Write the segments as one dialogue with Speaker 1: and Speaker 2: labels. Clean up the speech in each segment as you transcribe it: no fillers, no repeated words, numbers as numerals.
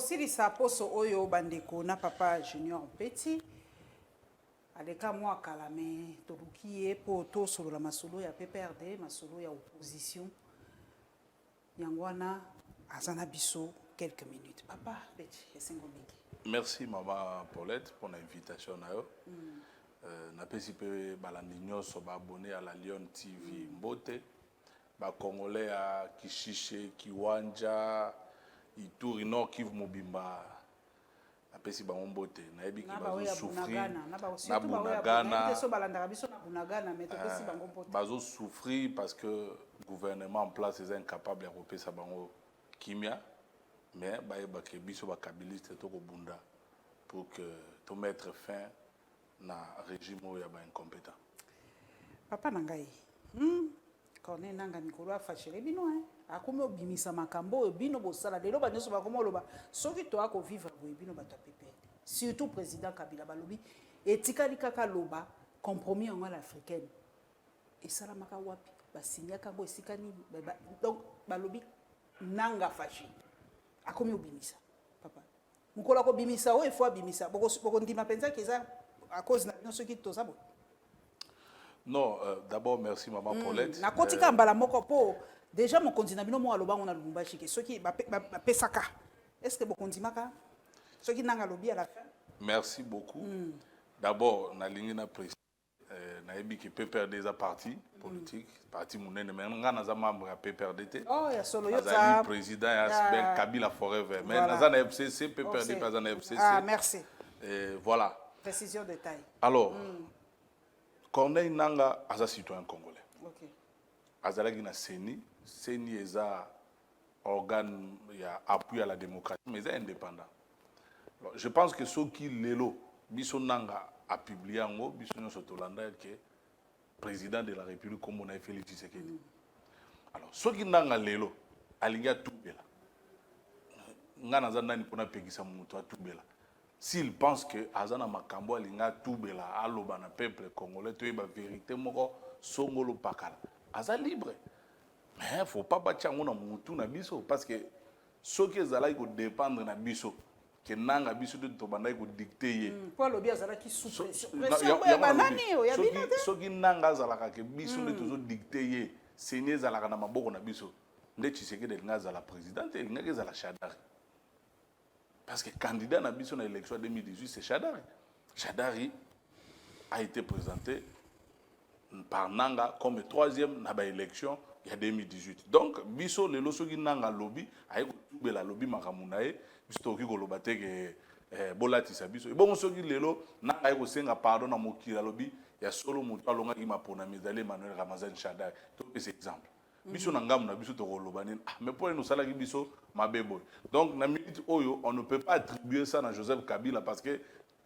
Speaker 1: kosilisa poso oyo bandeko na papa Junior Petit aleka mwa kala me toluki ye po tosolola masolo ya PPRD masolo ya opposition yango wana azana biso quelques minutes. Papa Petit esengo mingi.
Speaker 2: Merci maman Paulette pour l'invitation na yo. Na pesi pe balandi nyonso ba abonné à la Lion TV Mbote. Ba congolais à Kishishe, Kiwanja, Ituri Nord Kivu Mobimba. Na pesi ba Mbote. Na yebi ki bazo souffrir. Na Bunagana. Bazo souffrir parce que le gouvernement en place est incapable de repérer sa bango kimia. Mais ba ke biso ba kabiliste to ko bunda pour que to mettre fin na régime oyo ya ba incompétent.
Speaker 1: Papa nangai. Kone nanga mikolo afashele bino akome obimisa makambo oyo bino bosala lelo banyoso bakoma loba soki to ako vivre boye bino bato pepe surtout président Kabila balobi etikali kaka loba compromis en africaine et sala maka wapi basinyaka bo esikani donc balobi nanga fashele akome obimisa papa mukolo ko bimisa o ifo abimisa boko ndima penza keza à cause na bino soki to sabo.
Speaker 2: Non, d'abord, merci maman Paulette.
Speaker 1: Na kotika mbala moko po déjà mon continent bino mo aloba on a Lubumbashi ke soki ba pesaka. Est-ce que bokondi maka soki nanga lobi à la fin?
Speaker 2: Merci beaucoup. D'abord, na lingi na président na yebi ke PPRD des parti politique, parti munene mais nga na za membre ya PPRD.
Speaker 1: Oh, ya solo yo
Speaker 2: za président ya Ben Kabila forever. Mais na za na FCC PPRD pas na FCC.
Speaker 1: Ah, merci.
Speaker 2: Voilà.
Speaker 1: Précision de taille.
Speaker 2: Alors, Corneille Nanga est un citoyen congolais.
Speaker 1: Okay.
Speaker 2: Azalagi na CENI est un organe appui à la démocratie, mais il est indépendant. Alors, je pense que ce qui lelo, Biso Nanga a publié en haut, Biso Nyosotolanda, qui est président de la République comme on a fait Tshisekedi. Alors, ce qui Nanga lelo, Aliga Toubela. Ngana Zanani Pona Pegisa Moutoua Toubela. S'il pense que Azana Makambo alinga Toubela aloba na peuple congolais to ba vérité moko songolo pakala aza libre mais faut pas battre ngona mutu na biso parce que ce qui ezala ko dépendre na biso que nanga biso to banda ko dicter ye
Speaker 1: pour lobi azala ki sous pression ya banani o ya binade
Speaker 2: ce qui nanga azala ka ke biso ne tozo dicter ye seigneur ezala na maboko na biso nde Tshisekedi linga azala président linga ezala Shadari. Parce que le candidat à l'élection 2018, c'est Shadari. Shadari a été présenté par Nanga comme troisième dans l'élection il y a 2018. Donc, Biso, le losogi Nanga lobby, a été la lobby Makamunae, Bisto qui golobate que Bolatisa Biso. Et bon, sogi lelo, Nanga a été pardon à Mokira lobby, il y a solo Moutalonga qui m'a pronommé Manuel Ramazan Shadari. Donc, c'est exemple. Biso nangam na biso to kolobanin mais pour nous salaki biso mabebo donc na minute oyo on ne peut pas attribuer ça à Joseph Kabila parce que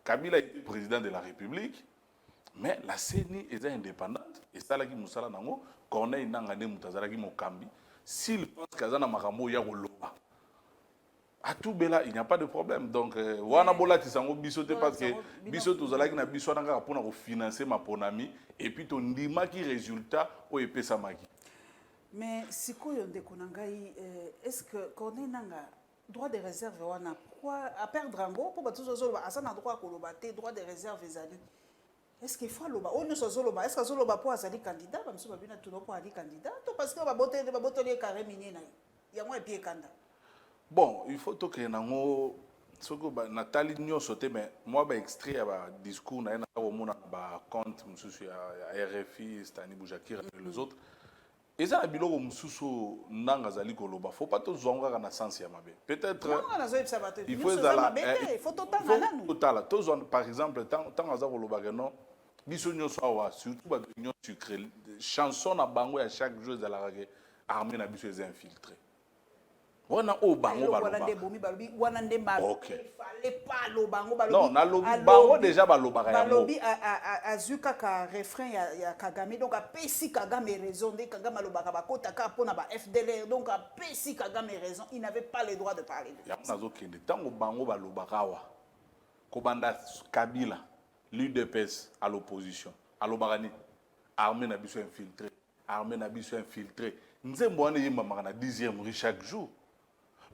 Speaker 2: Kabila est président de la République mais la CENI est indépendante et salaki musala nango Corneille nanga ne mutazalaki mokambi s'il pense qu'azana makambo ya koloba à tout bela il n'y a pas de problème donc wana bolati sango biso te parce que biso tozalaki na biso nanga pona ko financer ma ponami et puis ton ndima ki résultat o epesa maki.
Speaker 1: Mais si est-ce que Corneille Nanga droit de réserve wana pourquoi à perdre en gros pour bato zolo ba asana droit ko lobate droit de réserve ezali est-ce qu'il faut loba on so zolo ba est-ce que zolo ba pour azali candidat ba mso ba bina tout pour ali candidat to parce que ba bote carré minier na ya moi pied kanda.
Speaker 2: Bon il faut to que nango soko ba Nathalie nyonso te mais moi ba extrait ya discours na na ko mona ba compte msusu ya RFI Stani Boujakira et les autres. Et ça, il faut pas tout zonga na sens ya mabe. Peut-être il faut par exemple tant aza koloba non biso nyonso awa surtout ba union sucré chanson na bango ya chaque jour de la armée na biso les infiltrés. Wana o bango baloba. OK. Non, na lobi bango déjà baloba ya.
Speaker 1: Balobi azuka ka refrain ya Kagame donc a pesi Kagame raison de Kagame alobaka bakota ka pona ba FDLR donc a pesi Kagame raison il n'avait pas le droit de parler.
Speaker 2: Ya nazo kende tango bango baloba kawa. Ko banda Kabila l'UDPS à l'opposition. Alobaka ni armée na biso infiltré. Armée na biso infiltré. Nzembo wana yemba makana 10e rue chaque jour.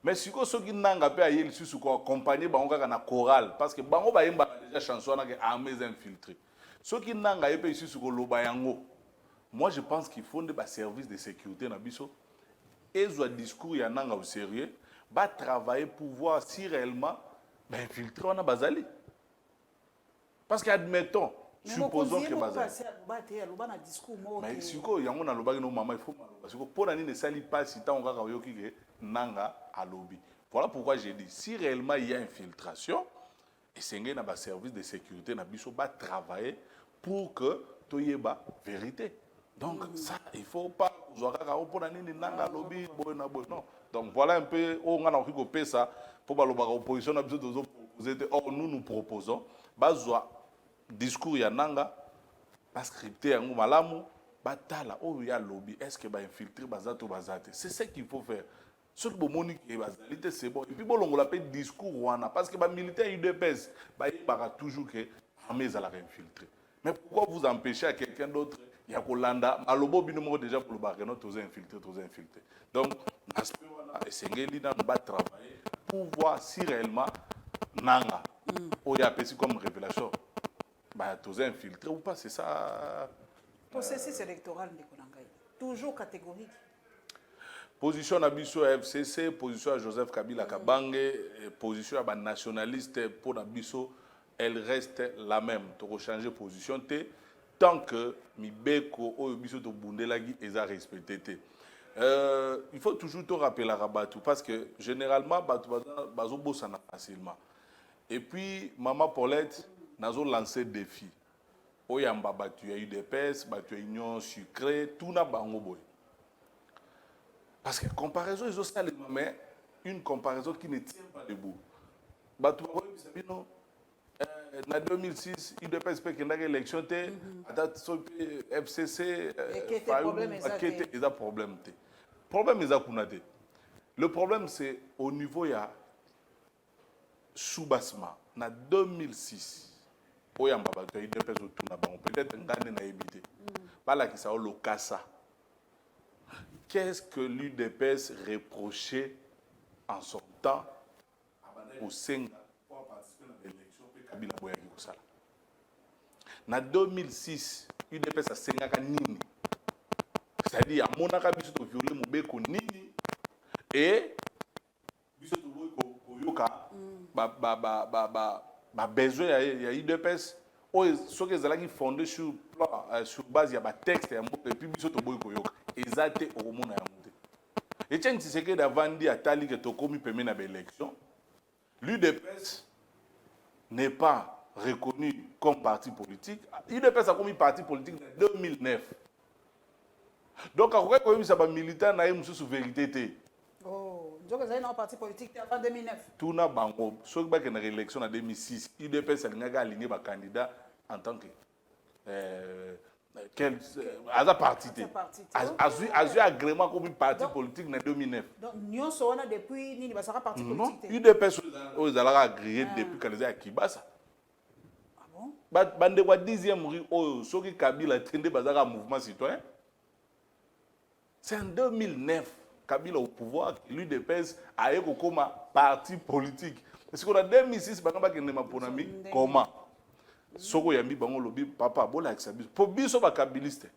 Speaker 2: Mais si vous avez nanga pe ayeli susu ko accompagner bango kaka na chorale parce que bango ba yemba déjà chanson na ke armées infiltrées. Ceux qui nanga pe susu ko loba yango. Moi je pense qu'il faut des services de sécurité na biso et zo discours ya nanga au sérieux, ba travailler pour voir si réellement ba infiltrer on a bazali. Parce que admettons supposons que bazali. Mais si ko yango na loba no mama il faut parce que pour nani ne sali pas si tant on kaka yoki ke nanga à lobby. Voilà pourquoi j'ai dit, si réellement il y a infiltration, et c'est un service de sécurité, il va travailler pour que tout y ait la vérité. Donc ça, il ne faut pas non. Donc voilà un peu, on a fait ça, pour l'opposition, or nous proposons, discours yananga, scripté en malamu, batala, oh ya lobby, est-ce que va infiltrer bazato bazate? C'est ce qu'il faut faire. Ce que c'est bon. Et puis, on l'appelle discours, parce que les militaires UDPS, ils toujours que l'armée est infiltrée. Mais pourquoi vous empêchez à quelqu'un d'autre, il y a Kolanda, à l'obo binomo déjà pour le barrer, tous infiltrés. Donc, on va travailler pour voir si réellement, Nanga, il y a comme révélation, tous infiltrés ou pas, c'est ça.
Speaker 1: Processus électoral, toujours catégorique.
Speaker 2: Position à Bisso FCC, position à Joseph Kabila Kabange, position à nationaliste pour Nabiso, elle reste la même. Tu vas changer position tant que Mibeko ou Bisso to Bundelagi est respecté. Il faut toujours te rappeler la Rabatou parce que généralement bazo bossana facilement. Et puis maman Paulette nazo lancé défi. Oyamba batu ya UDPS, batu ya Union sucrée, tout na bango boy. Parce que comparaison, ils ont ça, mais une comparaison qui ne tient pas debout. En 2006, il devait espérer qu'il y ait une élection, FCC, il y a un problème. Le problème, c'est au niveau de Soubassement. En 2006, peut-être le Kassa. Qu'est-ce que l'UDPS reprochait en son temps au Senga pour participer à l'élection de Kabila Boyaki Kosala? En 2006, l'UDPS a Senga Nini. C'est-à-dire, à mon avis, il a violé Moubeko Nini et il a besoin de l'UDPS. Ce qui est fondé sur base de texte et puis il a exacté au monde. Et tiens, c'est que d'avant dit à Tali que tu as commis une élection, l'UDPS n'est pas reconnu comme parti politique. L'UDPS a commis parti politique en 2009. Donc, à quoi que ça va militaire n'a pas sous vérité.
Speaker 1: Oh, donc vous avez un parti politique avant 2009.
Speaker 2: Tout n'a pas bango. Sauf que dans l'élection en 2006, l'UDPS a aligné un candidat en tant que à parti agrément comme parti politique en 2009.
Speaker 1: Donc nous sommes depuis ni basara parti politique.
Speaker 2: Non, UDPS aux alara agréé depuis quand les a Kibasa.
Speaker 1: Ah bon?
Speaker 2: Bande wa 10e rue au soki Kabila tende bazara mouvement citoyen. C'est en 2009 Kabila au pouvoir l'UDPS a eu comme parti politique. Parce qu'on a 2006 banga ki ndema ponami comment soko yambi bango lobi papa bola exabis po biso ba kabiliste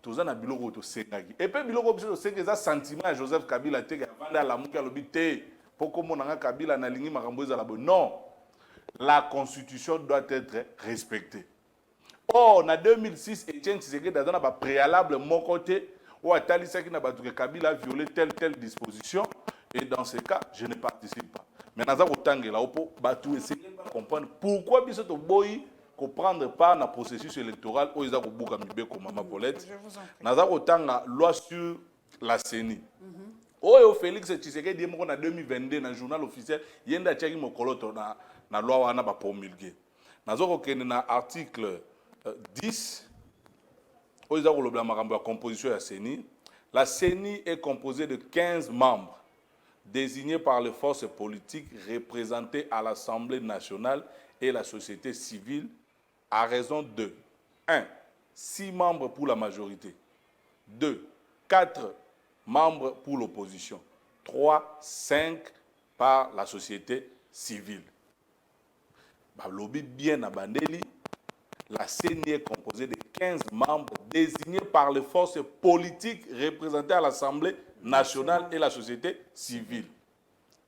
Speaker 2: tozana biloko to sengaki et puis biloko biso senga za sentiment à Joseph Kabila te vanda la muka lobi te poko monanga Kabila na lingi makambo za la bo non, la constitution doit être respectée. Or en 2006 Etienne Tshisekedi dans ba préalable mon côté ou atalisaki na batuke Kabila a violé telle disposition et dans ce cas je ne participe pas. Mais naza kotangela opo batu essayer de comprendre pourquoi biso to boyi comprendre pas dans le processus électoral où ils ont beaucoup de comme Maman Paulette. Nous avons la loi sur la CENI. Oyo Félix Tshisekedi en 2022 dans le journal officiel, il y a un mokoloto na la loi wana ba promulguer. Nous avons l'article 10 où ils ont la composition de la CENI. La CENI est composée de 15 membres désignés par les forces politiques représentées à l'Assemblée nationale et la société civile à raison de 1. 6 membres pour la majorité. 2. 4 membres pour l'opposition. 3, 5 par la société civile. Lobby bien abandeli, la CENI est composée de 15 membres désignés par les forces politiques représentées à l'Assemblée nationale et la société civile.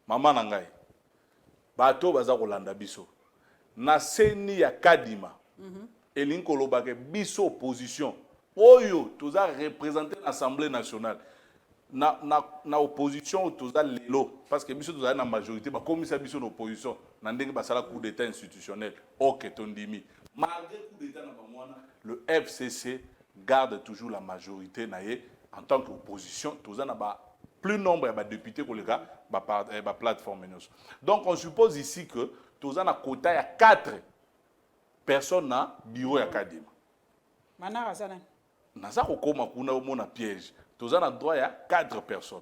Speaker 2: Maman Nangai, bato baza kolanda biso. Na CENI ya Kadima, elinko lobake biso opposition. Oyo, toza représenté l'Assemblée nationale. Na opposition toza lelo parce que biso toza na majorité ba komisa biso na opposition na ndenge basala coup d'état institutionnel OK tondimi malgré coup d'état na bamwana le FCC garde toujours la majorité naie en tant qu'opposition toza na ba plus nombre ya ba députés koleka ba plateforme nyonso. Donc on suppose ici que toza na quota ya 4 personnes na bureau ya Kadima
Speaker 1: Manara sana
Speaker 2: naza kokoma kuna omona piège. Tous en droit, il y a 4 personnes.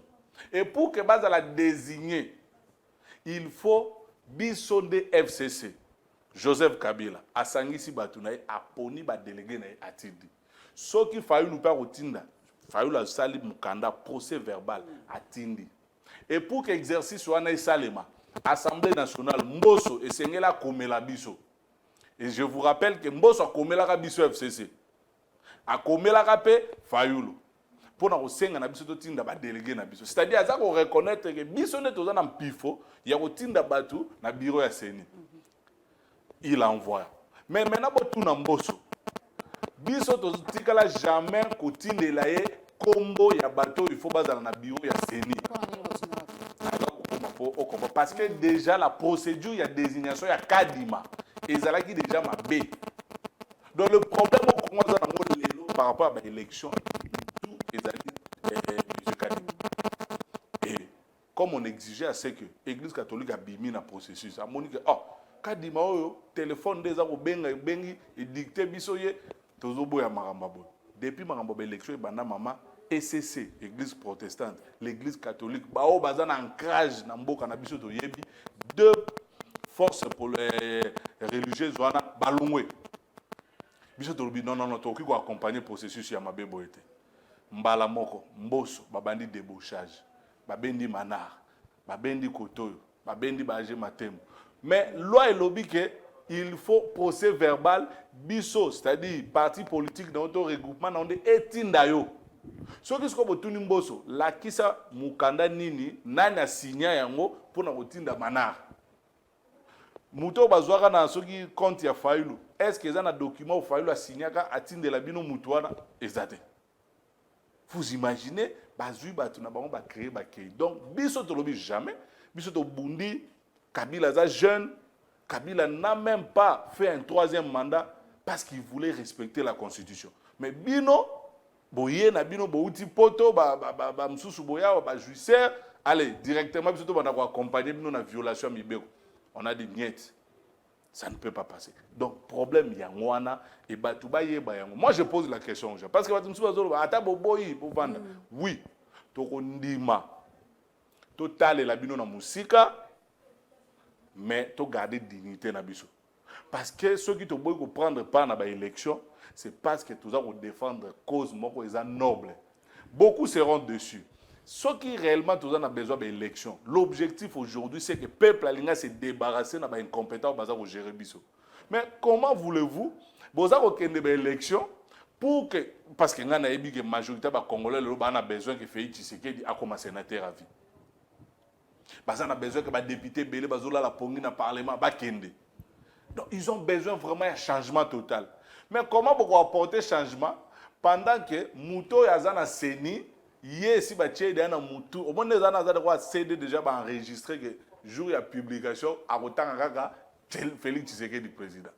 Speaker 2: Et pour que base à la désigner, il faut bisonde FCC. Joseph Kabila, Asangisi Batounaï, Aponi ba délégué na Atidi. Ce qui failli nous pas rotinda, failli la sali mukanda procès verbal Atindi. Et pour que l'exercice soit na salema, Assemblée nationale Mboso et Sengela Komela Biso. Et je vous rappelle que Mboso a Komela Biso FCC. A Komela Kapé Fayulu. Pour nous senga na biso totinda ba délégué na biso, c'est-à-dire ça qu'on reconnaître que biso ne toza na mpifo ya kotinda batu na bureau ya CENI. Il envoie. Mais maintenant botu na Mboso. Biso totikala jamais kotindela ye kombo ya bato il faut bazala na bureau ya CENI. Parce que déjà la procédure ya désignation ya Kadima ezalaki déjà mabé. Donc le problème au Congo par rapport à l'élection et comme on exigeait à ce que l'église catholique a bimi dans processus, a monique oh Kadima oyo téléphone des abo bengi et dicté bisoye tozobo ya marambabo depuis marambabo élection banda mama ECC église protestante l'église catholique ba o bazana ancrage na mboka na biso to yebi deux forces religieuses wana balongwe biso to non non to ki ko accompagner processus ya mabebo été mbala moko Mboso babandi débauchage babendi manar babendi kotoyo babendi baje matemo mais loi elobi que il faut procès verbal biso c'est-à-dire parti politique dans notre regroupement dans des etinda yo soki siko botuni Mboso la kisa mukanda nini nani a signé yango pour na kotinda manar muto bazwaka na soki compte ya Fayulu est-ce que ça na document Fayulu a signé ka atindela bino mutuana exact. Vous imaginez, bazui batuna bango ba créer ba créer. Donc biso to lobi jamais, biso to bundi Kabila za jeune, Kabila n'a même pas fait un troisième mandat parce qu'il voulait respecter la constitution. Mais bino boye na bino bouti poto ba msusu boya ba juicière, allez directement biso to bana ko accompagner bino na violation mibeko. On a dit niet. Ça ne peut pas passer. Donc, problème, il y a Mwana et Batouba Yeba Yango. Moi, je pose la question aux gens. Parce que oui, Tokondima, Total et la bino na musika, mais to garder dignité na biso. Parce que ceux qui te veulent prendre part dans l'élection, c'est parce que tous ont défendre cause moko est noble. Beaucoup seront dessus. Ceux qui réellement tous ont besoin d'élection, l'objectif aujourd'hui, c'est que le peuple a se débarrasser de l'incompétence pour gérer biso. Mais comment voulez-vous, vous avez une élection pour que, parce que la majorité des Congolais a besoin que Félix Tshisekedi a comme sénateur à vie. Parce qu'on a besoin que les députés Bélé Bazola la pongi dans le Parlement bakende. Donc ils ont besoin vraiment d'un changement total. Mais comment vous apporter changement pendant que Mouto Yazana Seni hier si batie dans mutu au moins les années de CD déjà enregistré que jour ya publication à autant kaka Félix Tshisekedi président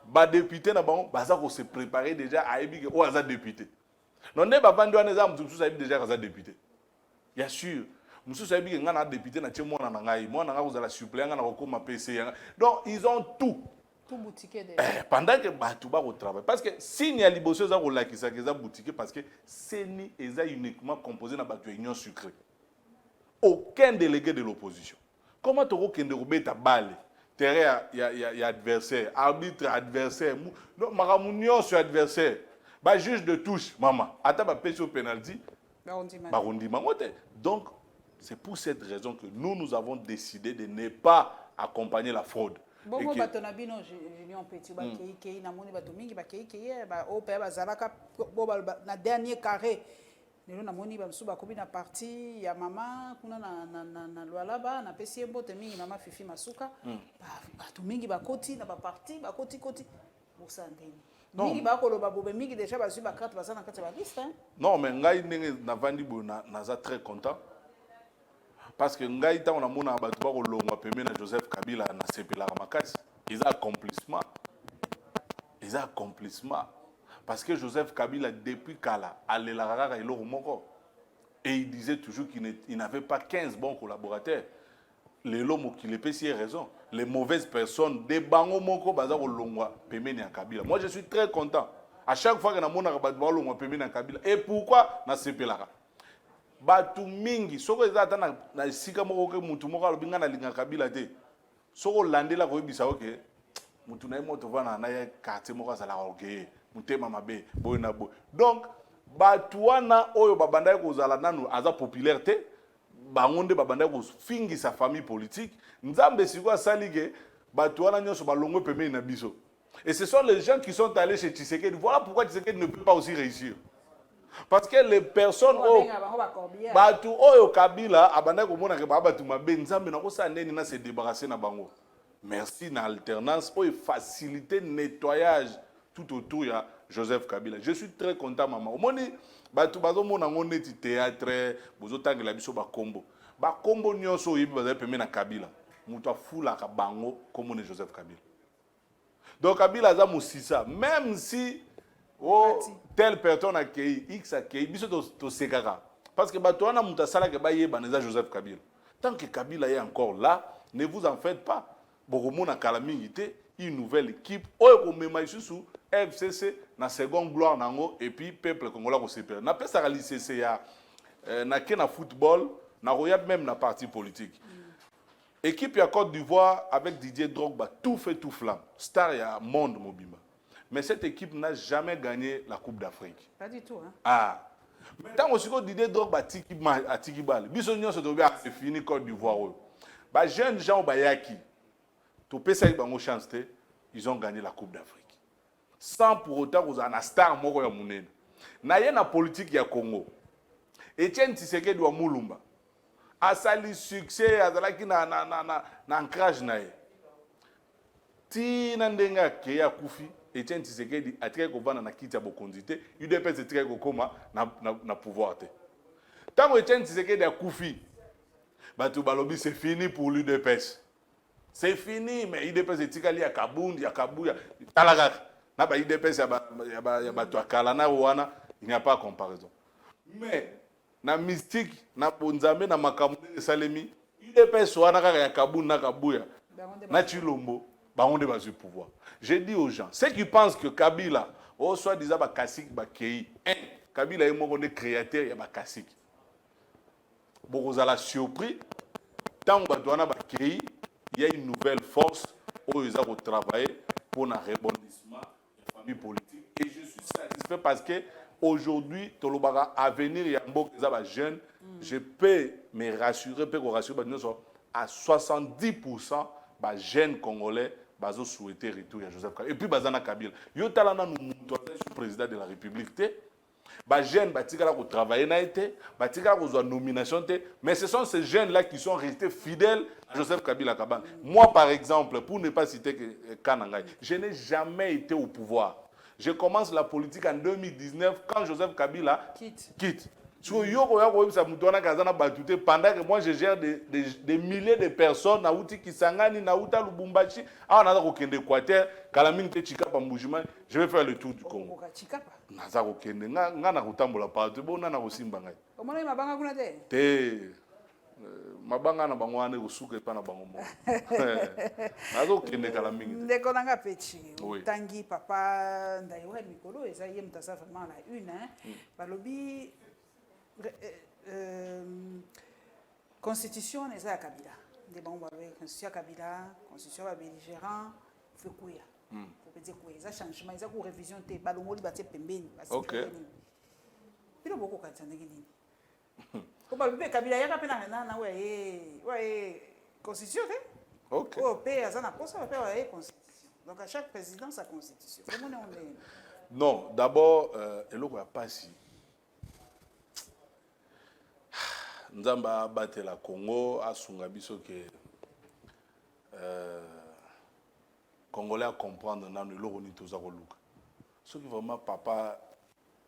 Speaker 2: ba député na bon baza ko se préparer déjà à ebi que o aza député non ne ba vandi wana za mutu sabi déjà aza député bien sûr mutu sabi que ngana député na tshemo na ngai moi na nga kozala suppléant na ko ma PC donc ils ont tout
Speaker 1: boutique
Speaker 2: pendant que Batouba au travail parce que signe à liboso za ko lakisa que za boutique parce que CENI est uniquement composé na ba union sucrée aucun délégué de l'opposition comment tu kende robeta balle terrain ya adversaire arbitre adversaire non maramunion sur adversaire ba juge de touche maman ata ba pêche au penalty ba on dit mangote donc C'est pour cette raison que nous avons décidé de ne pas accompagner la fraude.
Speaker 1: Bongo bato na bino Julien Petit ba kei na moni bato mingi ba kei ba o pe ba zalaka bo na dernier carré lelo na moni ba msu ba kobi na parti ya mama kuna na lwalaba na pesi mbote mingi mama Fifi Masuka bato mingi ba koti na ba parti ba koti bosa ndeni mingi ba ko loba bobe mingi déjà ba su ba carte ba sana kati ba liste
Speaker 2: non mais ngai ndenge na vandi bo naza très content parce que ngai ta on a mona bato ba ko longwa pembe na Joseph Kabila na sepelaka makasi ils ont accomplissement parce que Joseph Kabila depuis kala alelaka kaka eloko moko et il disait toujours qu'il n'avait pas 15 bons collaborateurs lelo mokili pesi raison les mauvaises personnes des bango moko baza ko longwa pembe na Kabila. Moi je suis très content à chaque fois que na mona bato ba longwa pembe na Kabila. Et pourquoi na sepelaka batu mingi soko eza ata na sika moko ke mutu moko alobi nga na linga Kabila te soko landela ko yebisa oke mutu na moto vana na ye quartier moko azala oke mutema mabe boy na boy donc batu wana oyo babanda ko zala nanu aza populaire te bangonde babanda ko fingi sa famille politique nzambe siko asali ke batu wana nyoso balongwe pembe na biso et ce sont les gens qui sont allés chez Tshisekedi. Voilà pourquoi Tshisekedi ne peut pas aussi réussir. Parce que les personnes batu oyo Kabila abanda ko mona ke batu mabe nzambe na ko sa ndeni na se débarrasser na bango. Merci na alternance pour faciliter nettoyage tout autour ya Joseph Kabila. Je suis très content maman. Omoni batu bazo mona ngoneti théâtre bozo tangela biso ba kombo. Ba kombo nyonso yibi baza pembe na Kabila. Mutu afula ka bango comme Joseph Kabila. Donc Kabila za musisa même si oh, telle personne a accueilli, X a accueilli, biso to sekaka. Parce que bato wana muta sala ke baye baneza Joseph Kabila. Tant que Kabila est encore là, ne vous en faites pas. Bokomona kalamingité, une nouvelle équipe, oyo ko mema isusu FCC na seconde gloire nango et puis peuple congolais ko sepela. Na pesa ka l'ICC ya na ke na football, na royal même na parti politique. Équipe ya Côte d'Ivoire avec Didier Drogba tout fait tout flamme. Star ya monde mobimba. Mais cette équipe n'a jamais gagné la Coupe d'Afrique.
Speaker 1: Pas du tout. Hein?
Speaker 2: Ah. Mais tant que Didier Drogba a Tikibal, c'est fini Côte d'Ivoire. Les jeunes gens Bayaki, ils ont gagné la Coupe d'Afrique. Sans pour autant qu'ils aient un star moko ya munene. Na ye na politique ya Congo. Etienne Tshisekedi wa Mulumba. Asali succès azalaki na ancrage na ye. Ti na ndenga ke ya kufi. Etienne Tshisekedi a tiré kovana na kiti ya bokonzi te, UDPS tiré kokoma na pouvoir te. Tant que Etienne Tshisekedi a koufi, batu balobi c'est fini pour l'UDPS. C'est fini, mais UDPS etikali ya Kabundi, ya Kabuya, talaka. Na ba UDPS ya batu akala na wana, il n'y a pas comparaison. Mais na mystique, na bonzambe na makambo salemi, UDPS wana kaka ya Kabundi na Kabuya. Na Chilombo. On a le pouvoir. J'ai dit aux gens, ceux qui pensent que Kabila, soit disant Bakasik, Bakei, Kabila est mon créateur, il y a Bakasik. Bon, vous allez surpris, tant que Bakei, il y a une nouvelle force où ils ont travaillé pour un rebondissement de la famille politique. Et je suis satisfait parce que aujourd'hui, Tolobara Avenir, il y a un jeune, je peux me rassurer, à 70%, les jeunes Congolais bazo souhaiter retour à Joseph Kabila. Et puis bazana Kabila. Yo talana nous président de la République te. Ba jeunes batika la ko travailler na été, batika ko zo nomination te, mais ce sont ces jeunes là qui sont restés fidèles à Joseph Kabila Kabang. Moi par exemple, pour ne pas citer Kanangay, je n'ai jamais été au pouvoir. Je commence la politique en 2019 quand Joseph Kabila quitte. Pendant que moi je gère des milliers de personnes, Naouti Kisangani, Naouta Lubumbashi, je vais faire le tour du Congo. Mabanga na bango ane usuke pa na bango mo. Nazo kende kala mingi.
Speaker 1: Ndeko nanga pechi. Tangi papa ndaiwa mikolo eza ye mtasa vraiment la une hein. Balobi constitution eza ya Kabila. De bango ba constitution ya Kabila, constitution ba belligérant fait kuya. Faut peut dire kuya, ça changement, ça ko révision te balongoli ba te pembeni.
Speaker 2: OK.
Speaker 1: Bilo boko katandeki nini? Ko ba bébé Kabila ya kapena na ouais constitution te.
Speaker 2: OK.
Speaker 1: Oh paix ça na posa ba paix constitution. Donc à chaque président sa constitution. Comment on est
Speaker 2: Non, d'abord eloko ya pasi. Nzamba batela Congo asunga biso ke Congolais à comprendre dans le loro ni toza koluka. Ce qui vraiment papa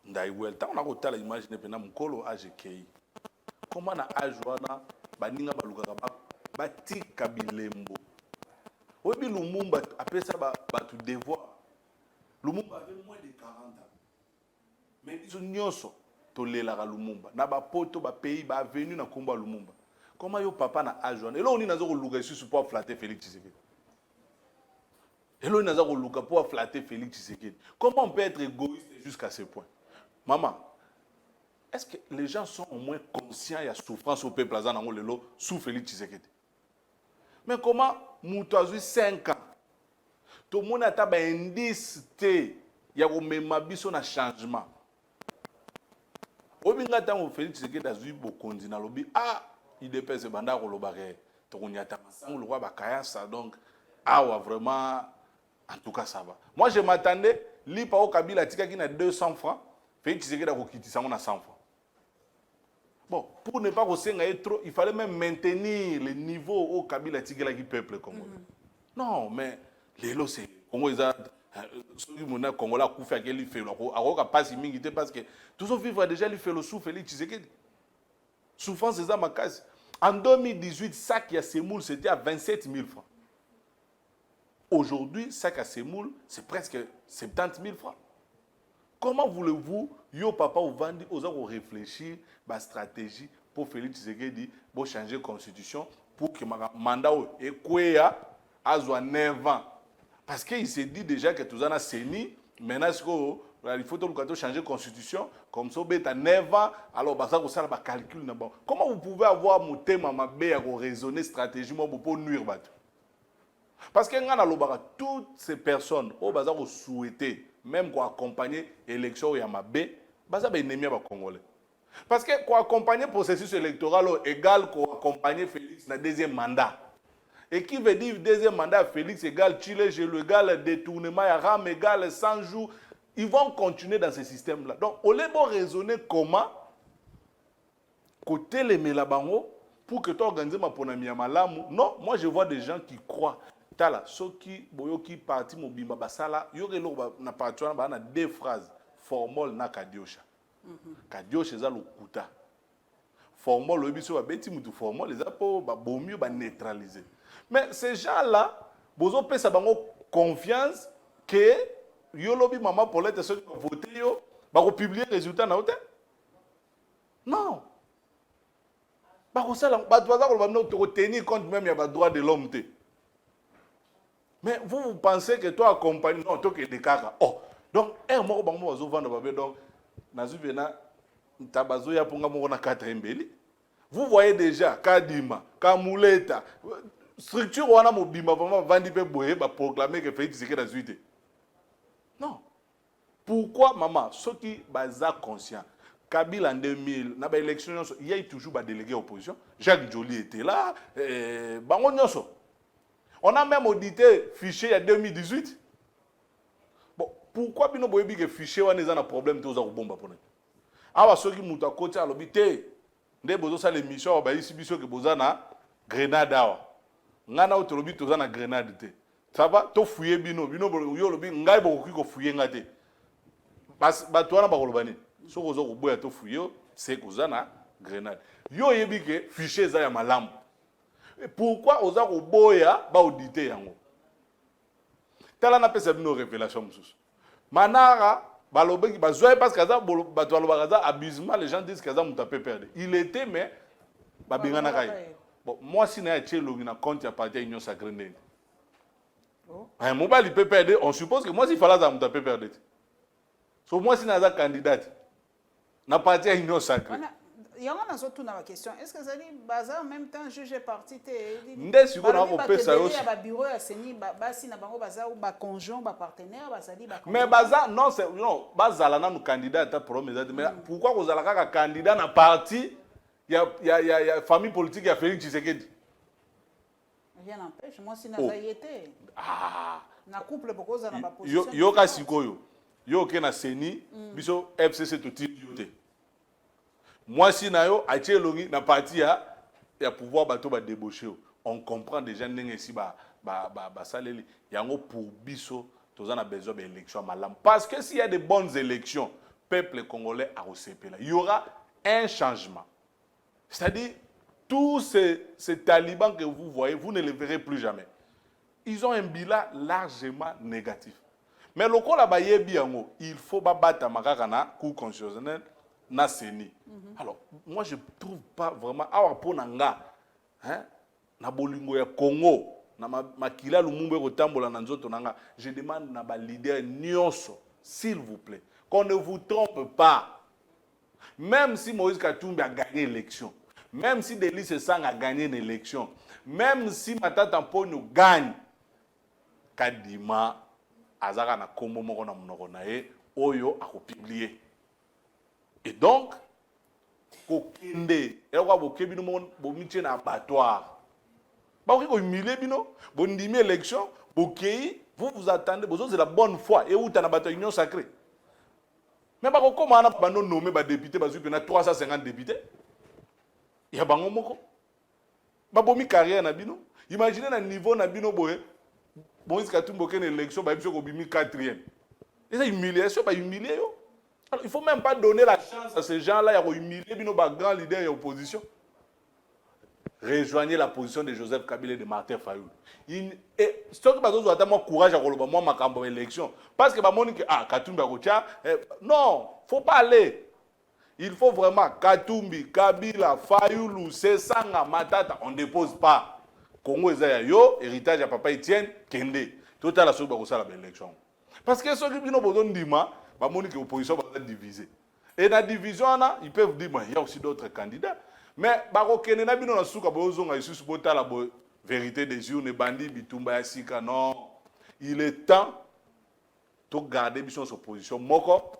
Speaker 2: ndaiwel ta on a kotala imagine pena mukolo AGKI. Comment na ajwana baninga baluka ba tika bilembo. Obi Lumumba après ça ba tu devoir. Lumumba avait moins de 40 ans. Mais biso nyonso tolelaka Lumumba na ba poto ba pays ba venu na komba Lumumba. Comment yo papa na ajwana. Et là on inazo koluka ici pour flatter Félix Tshisekedi. Et là, on a dit pour flatter Félix Tshisekedi. Comment on peut être égoïste jusqu'à ce point? Maman, est-ce que les gens sont au moins conscients de la souffrance au peuple sous Félix Tshisekedi? Mais comment, Moutazoui 5 ans, tout le monde a un indice, il y a un changement. Au binga tango Félix Tshisekedi a eu beaucoup de lobby. Ah, il dépêche de banda kolobare. Tonyata masang le roi bakaya ça donc ah ouais vraiment. En tout cas, ça va. Moi, je m'attendais, l'IPA au Kabila tika qui n'a 200 francs, Félix Tshisekedi a kokiti ça on a 100 francs. Bon, pour ne pas que trop, il fallait même maintenir le niveau au Kabila tika qui peuple congolais. Non, mais les lots c'est Congo ils a ceux qui m'ont Congolais a fait qu'il fait le a pas si mingité parce que tous ceux vivre déjà il fait le sous Félix Tshisekedi. Souffrance c'est ça ma case. En 2018, ça qui a semoule c'était à 27 000 francs. Aujourd'hui, sac à semoule, c'est presque 70 000 francs. Comment voulez-vous, yo papa ou vandi, osons réfléchir à stratégie pour Félix Tshisekedi pour changer la constitution pour que le mandat et quoi a 9 ans. Parce qu'il s'est dit déjà que tout ça a séni, maintenant il faut changer la constitution, comme ça, il y a 9 ans, alors ça va calcul. Comment vous pouvez avoir mon thème à raisonner stratégiquement pour nuire? Parce que toutes ces personnes qui souhaité même qu'on accompagner l'élection Yamabé, c'est un ennemi congolais. Parce que qu'on accompagner le processus électoral égal qu'on accompagner Félix dans le deuxième mandat. Et qui veut dire deuxième mandat Félix égal Chile, égal détournement, RAM égal 100 jours. Ils vont continuer dans ce système-là. Donc, on les bon raisonner comment côté les Melabango pour que tu organises ma ponami malamu. Non, moi je vois des gens qui croient. Tala, ceux qui boyoki parti mobimba basala, yorelo na patouana ba na deux phrases, formol na kadiosha. Kadiosha za lokuta. Formol le biso ba beti mutu formol les apo ba bomio ba neutraliser. Mais ces gens-là, bozo pesa bango confiance que yolobi mama Paulette ceux qui voter yo ba ko publier résultat na hôtel. Non. Ba ko sala ba doit ko tenir compte même ya ba droit de l'homme te. Mais vous pensez que toi accompagné non toi que des caca. Oh donc un mot bango bazo vendre babé donc nazuvena tabazo ya ponga moko na 4 mbeli. Vous voyez déjà Kadima, Kamuleta structure wana mobimba vraiment vandi pe boye ba proclamer que Félix Tshisekedi a zuité. Non. Pourquoi maman ceux qui baza conscient Kabila en 2000 na ba élection il y a toujours ba délégué opposition. Jacques Joly était là bango nyonso. On a même audité fichier en 2018. Bon, pourquoi bino boyebi que fichier wana eza na problème toza ko bomba pona. Awa soki muta koti alobité nde bozo sa l'émission ba ici biso que boza na grenade awa. Ngana otolobi toza na grenade te. Ça va to fouiller bino yo lobi ngai bokoki ko fouiller ngate. Ba to wana ba kolobani. So kozo ko boya to fouiller c'est koza na grenade. Yo yebi que fichier za ya malamu. Pourquoi oza ko boya ba auditer yango? Tala na pesa bino révélation mususu. Manara balobeki bazwa parce que ça bato balobaka abusement les gens disent que ça muta peut perdre. Il était mais ba bengana kai. Bon moi si na tchelongi na compte ya parti Union Sacrée Ndende. Oh. Un mobile il peut perdre, on suppose que moi si fallait ça muta peut perdre. So moi si na za candidate na parti Union Sacrée.
Speaker 1: Il y a une question. Est-ce que ça dit bazar en même temps juge parti
Speaker 2: ndé siko na ko pesa yo
Speaker 1: ba bureau ya seni basi na bango bazar ou ba conjoint ba partenaire ba sali ba
Speaker 2: mais bazar non c'est non bazala na nous candidat ta promesse mais pourquoi vous allez ka candidat na parti il y a famille politique, il y a Félix Tshisekedi.
Speaker 1: Rien n'empêche, moi si naza yete.
Speaker 2: Ah.
Speaker 1: Na couple bokoza na ba position.
Speaker 2: Yo ka sikoyo. Yo ke na seni, biso FCC to tiri yote. Moi si na yo atie longi na parti ya pouvoir bato ba débaucher. On comprend déjà ndenge si ba saleli. Yango pour biso toza na besoin d'élections malam. Parce que s'il y a de bonnes élections, peuple congolais a recépé là. Il y aura un changement. C'est-à-dire tous ces talibans que vous voyez, vous ne les verrez plus jamais. Ils ont un bilan largement négatif. Mais le cas là-bas, il faut battre ma cour constitutionnelle na seni. Alors, moi je trouve pas vraiment pour nanga hein na bolingo ya Congo na makila lumumbe kotambola na nzoto nanga. Je demande na ba leader nyonso s'il vous plaît qu'on ne vous trompe pas. Même si Moïse Katumbi a gagné l'élection, même si Delis Sang a gagné une élection, même si Matata Mponyo gagne, Kadima azaka na kombo moko na monoko na ye oyo akopublier. Et donc kokende eloko bokebi no bomitie na abattoir. Ba ko humilier bino, bondimi élection, bokei, vous attendez, vous avez la bonne foi et où tu as na union sacrée. Mais ba ko comment na ba no nommer ba député ba zupi na 350 députés. Ya bango moko. Ba bomi carrière na bino. Imaginez na niveau na bino boye Moïse Katumbi une élection, il faut qu'il 4e. Et ça, humiliation, pas humilier. Alors, il ne faut même pas donner la chance à ces gens-là de humilier les grands leaders et l'opposition. Rejoignez la position de Joseph Kabila et de Martin Fayoul. Et ce que vous avez courage à moi, ma campagne élection. Parce que Katumbi non, il ne faut pas aller. Il faut vraiment Katumbi, Kabila, Fayoul, Sesanga, Matata, on ne dépose pas. Congo ezaya yo héritage à papa Etienne Kende total la soba ko sala ba élection parce que ceux qui bino bozo ndima ba moni que opposition va diviser et la division là ils peuvent dire il y a aussi d'autres candidats mais ba ko kene na bino na suka bozo nga isusu botala bo vérité des urnes bandi bitumba ya sika non il est temps de garder biso son position moko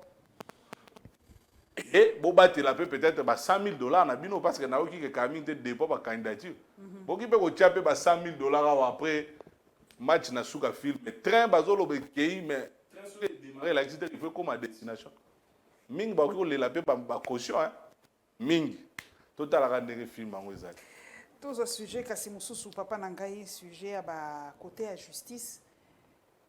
Speaker 2: et Bobati la peut-être $100,000 na bino parce que na oki que Camille te dépôt par candidature. Boki pe ko tiape $100,000 après match na suka film mais train bazolo be kei mais train sur démarrer l'accident il faut comme à destination. Ming ba ko le la pe ba caution hein. Ming total la rendre film en ezali.
Speaker 1: Tous ce sujet kasi mususu papa nangai sujet à ba côté à justice.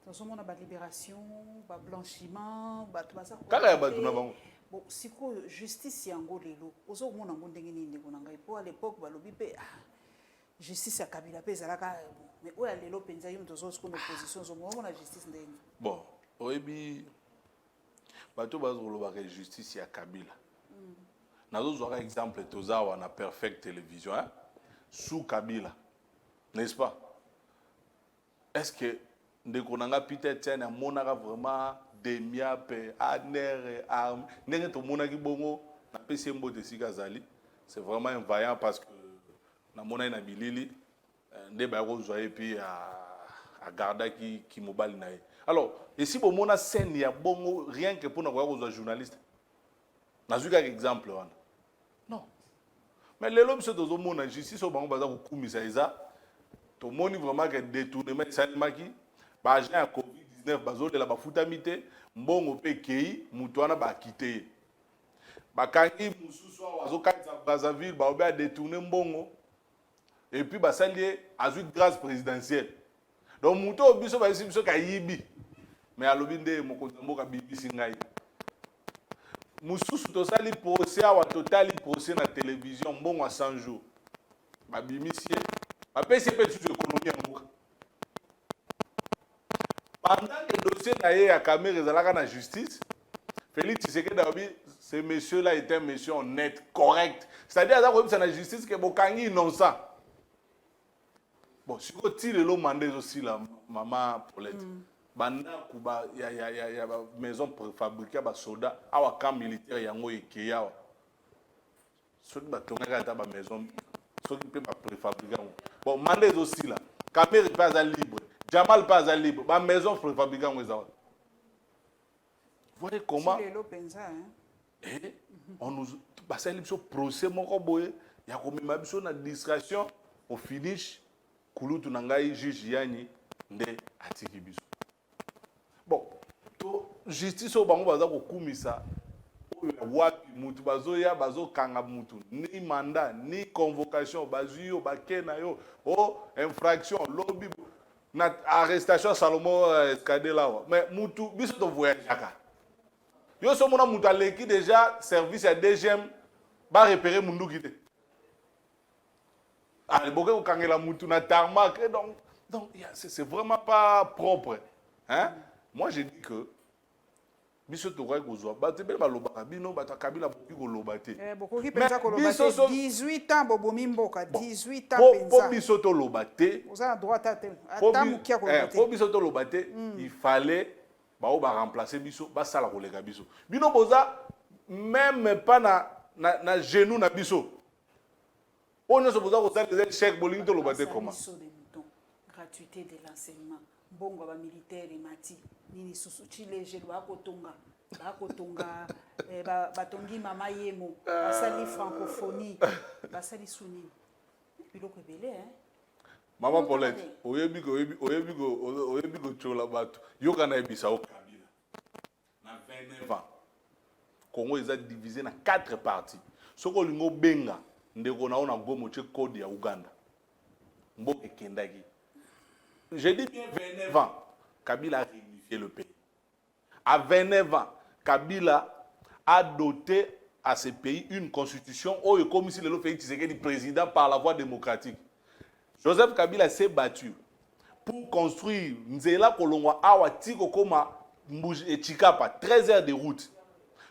Speaker 1: Dans ce monde ba libération, ba blanchiment, ba tout ça.
Speaker 2: Kaka ba tuna bango.
Speaker 1: Bon, si quoi justice yango lelo, ozo mona ngondenge nini nanga ipo à l'époque balobi pe justice ya Kabila pe zalaka mais oya lelo penza yim tozo ko opposition zo mona la justice ndenge.
Speaker 2: Bon, oyebi bato bazoloba que justice ya Kabila. Nazo zo exemple tozawa na Perfect Télévision hein sous Kabila. N'est-ce pas? Est-ce que ndeko nanga Peter Tiana monaka vraiment Demia pe Aner arme ndenge to monaki bongo na pesi mbote sika zali c'est vraiment un vaillant parce que na mona na bilili nde ba ko zoye puis à garda qui mobile na ye alors et si bon mona scène ya bongo rien que pour na ko zo journaliste na zuka exemple wana non mais lelo biso to zo mona justice o bango baza ko kumisa eza to moni vraiment que détournement salimaki ba agent ya COVID-19 bazole la bafuta mite mbongo pe kei mutu wana ba kite bakangi mususu wazo kanza Brazzaville ba obe a détourner mbongo et puis ba salie azui grâce présidentielle donc mutu obiso ba biso ka yibi mais alobi nde mokonzi mboka BBC ngai mususu to sali procès wa totali procès na télévision mbongo a 100 jours ba bimisie ba pesi pe toute économie en mboka. Pendant que le dossier d'ailleurs à Cameroun est la justice, Félix Tshisekedi, ce monsieur-là était un monsieur honnête, correct. C'est-à-dire que c'est la justice qui est bokangi innocent. Bon, si vous tirez le mandat aussi la maman Paulette, banda kuba ya maison préfabriquée ba soda, awa camp militaire yango ekeya. Ceux qui batonga ta ba maison, ceux qui peut pas préfabriquer. Bon, mandat aussi là. Cameroun n'est pas libre. Jamal pas à libre, ma maison préfabriquée en Vous voyez comment on nous passe le procès mon combo ya komema biso na distraction au finish kulutu na ngai juge yani nde atiki biso. Bon, to justice o bango baza kokumisa oyo wapi mutu bazoya bazokanga mutu ni mandat ni convocation bazwi yo bakena yo o infraction lobby na arrestation Salomon Escadela mais mutu biso to voyagaka yo so mona mutu aleki déjà service ya DGM ba repérer mundu kité allez boke ko kangela mutu na tarmac donc c'est vraiment pas propre hein. Moi je dis que biso to kwa kozwa batebe balobaka bino batakabila boki kolobate
Speaker 1: bokoki penza kolobate 18 ans bobomi mboka 18 ans penza
Speaker 2: po biso to lobate
Speaker 1: oza droit ata mukia kolobate
Speaker 2: po biso to lobate il fallait ba remplacer biso ba sala koleka biso bino boza même pas na genou na biso on ne se boza ko sala des chèques bolingi to lobate comment
Speaker 1: gratuité de l'enseignement bongo ba militaire mati nini susu chileje bakotonga batongi mama yemo basali francophonie basali suni biloko ebele hein.
Speaker 2: Maman Paulette oyebi ko chola bato yoka na ebisa o Kabila na 29 ans Congo est divisé na 4 parties soko lingo benga ndeko na ona gomo che code ya Uganda mboke kendaki. J'ai dit bien 29 ans Kabila a réunifié le pays. À 29 ans, Kabila a doté à ce pays une constitution où il comme si le fait Tshisekedi président par la voie démocratique. Joseph Kabila s'est battu pour construire Nzela Kolongwa Awa Tiko Koma Chikapa 13 heures de route.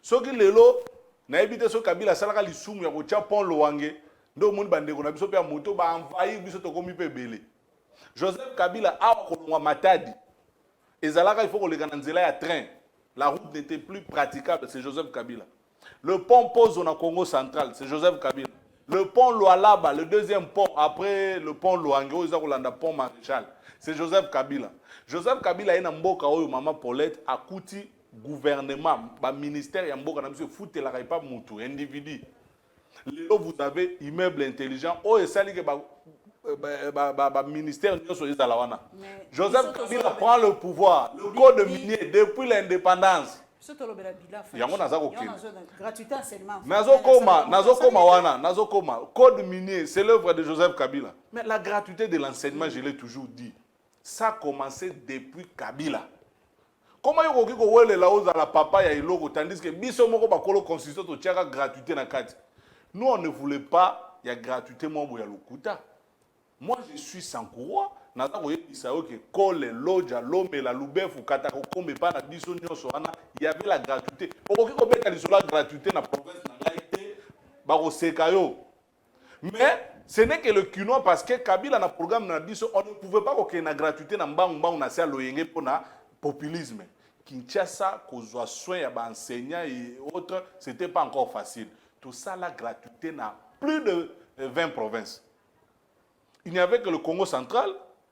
Speaker 2: Ce qui lelo na ebité so Kabila salaka lisumu ya kotia pont Loange ndo moni bandeko na biso pe moto ba envahir biso to komi pe belé. Joseph Kabila a Kolongwa Matadi. Et Zalaka, il faut qu'on les gagne en train. La route n'était plus praticable, c'est Joseph Kabila. Le pont pose au Congo central, c'est Joseph Kabila. Le pont Lualaba, le deuxième pont, après le pont Luango, ils ont le pont Maréchal, c'est Joseph Kabila. Joseph Kabila est un mboka où Maman Paulette a coûté gouvernement, le ministère et un mboka n'a pas foutu la pas moutou, individu. Là vous avez immeuble intelligent, oh et ça que ministère Joseph Kabila prend le pouvoir, le code minier depuis l'indépendance.
Speaker 1: Gratuité enseignement.
Speaker 2: Nazokoma, code minier, c'est l'œuvre de Joseph Kabila. Mais la gratuité de l'enseignement, je l'ai toujours dit, ça a commencé depuis Kabila. Comment il y a la papa ya iloko tandis que biso moko bakolo constitution to tiaka gratuité na kati. Nous on ne voulait pas il y a gratuité mo ya lokuta. Moi, je suis sans courroie. Il y avait la gratuité. La gratuité dans la province. Mais ce n'est que le quinoa parce que Kabila a un programme, on ne pouvait pas qu'il y ait une gratuité dans le populisme. Kinshasa, qu'on soit soin, enseignants et autres, ce n'était pas encore facile. Tout ça, la gratuité dans plus de 20 provinces. Il n'y avait que le Congo central,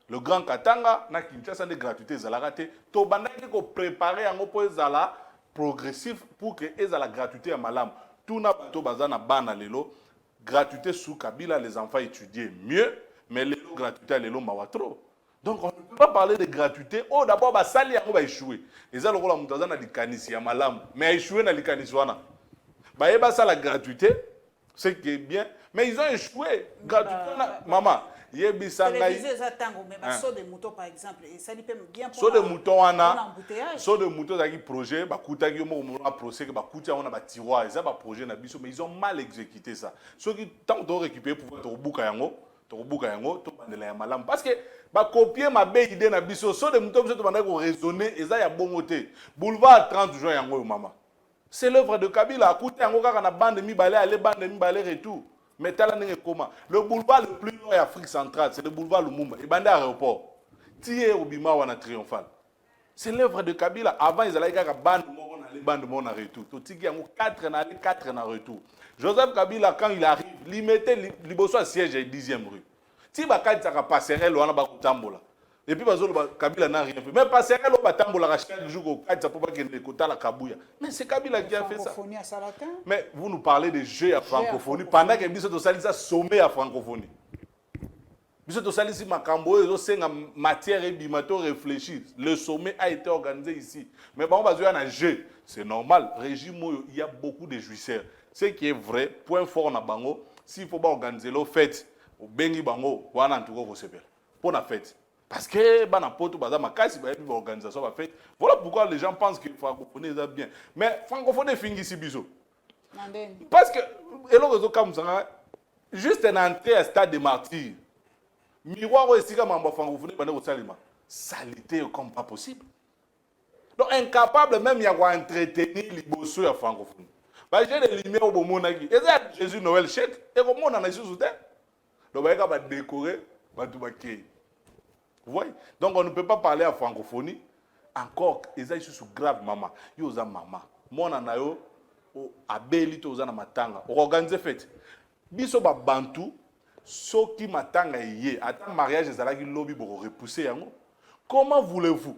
Speaker 2: le Grand Katanga, na Kinshasa de gratuité zalakate. To bandaki ko préparer en oppo zala progressif pour que la gratuité à malam. Tout na bato bazana bana lelo gratuité sous Kabila les enfants étudiaient mieux, mais lelo gratuité lelo mawatro. Donc on ne peut pas parler de gratuité. Oh d'abord ba sali yango ba échouer. Eza lokola mutazana likanisi ya malam, mais échouer na likanisi wana. Ba yeba ça la gratuité, c'est qui est bien, mais ils ont échoué. Gratuité maman.
Speaker 1: Télévisé zatango mais saut de mouton par exemple et ça dépend bien pour
Speaker 2: saut de mouton wana saut de mouton zaki projet ba kutaki mo un procès que ba kutia wana ba tiroir et ça ba projet na biso mais ils ont mal exécuté ça ceux qui tant de récupérer pour to buka yango to bandela ya malam parce que ba copier ma belle idée na biso saut de mouton biso to bandako raisonner et ça ya bongoté boulevard 30 juin yango maman c'est l'œuvre de Kabila kutia yango kaka na bande mi balé aller bande mi balé retour. Mais le boulevard le plus long en Afrique centrale, c'est le boulevard Lumumba. Et bandé aéroport. Tié au Bima ou triomphal. C'est l'œuvre de Kabila. Avant, ils allaient à bande mon retour. Tout y a 4 en retour. Joseph Kabila, quand il arrive, il mettait le siège à 10e rue. Si il y a passerelle, on a Et puis Kabila n'a rien fait. Même pas c'est elle batambola chaque jour au cadre pour pas qu'il ne kota la Kabouya. Mais c'est Kabila qui a fait ça. Mais vous nous parlez de jeux à francophonie pendant que biso to salisa sommet à francophonie. Biso to salisi makambo ezo senga matière et bimato réfléchir. Le sommet a été organisé ici. Mais bon, on va jouer un jeu. C'est normal. Régime il y a beaucoup de jouisseurs. Ce qui est vrai, point fort na bango, s'il faut pas organiser le fête, au bengi bango, wana ntuko ko sepela. Pour la fête. Parce que bana poto baza makasi ba yebi organisation ba fête. Voilà pourquoi les gens pensent que francophonie est bien. Mais francophonie fingi si biso. Parce que eloko zo comme ça juste une entrée à stade de martyr. Miroir aussi comme en francophonie bana ko salima. Salité comme pas possible. Donc incapable même ya quoi entretenir liboso ya francophonie. Bah j'ai les lumières au monaki. Et ça Jésus Noël chèque et comme on en a sous terre. Donc ba ka ba décorer ba tout ba kei. Vous voyez? Donc on ne peut pas parler à francophonie. Encore, ils ont sous grave maman. Ils ont maman. Moi, on a eu abeli to na matanga. On organise fête. Biso ba bantu, so qui matanga yé. Attends mariage ezala ki lobby pour repousser yango. Comment voulez-vous?